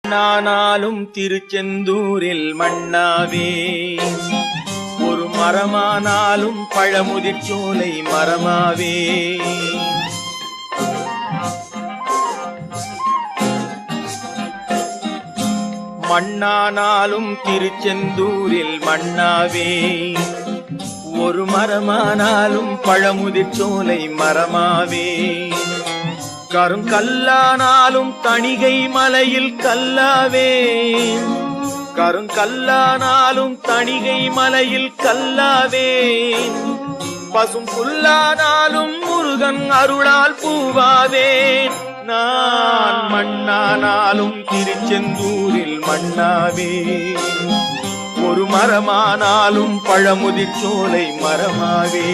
நானாலும் திருச்செந்தூரில் மண்ணாவே, ஒரு மரமானாலும் பழமுதிர்ச்சோலை மரமாவே. மண்ணானாலும் திருச்செந்தூரில் மண்ணாவே, ஒரு மரமானாலும் பழமுதிர்ச்சோலை மரமாவே. கருங்கல்லானாலும் தணிகை மலையில் கல்லாவே, கருங்கல்லானாலும் தணிகை மலையில் கல்லாவே. பசும் புல்லானாலும் முருகன் அருளால் பூவாவே. நான் மண்ணானாலும் திருச்செந்தூரில் மண்ணாவே, ஒரு மரமானாலும் பழமுதிர்ச்சோலை மரமாவே.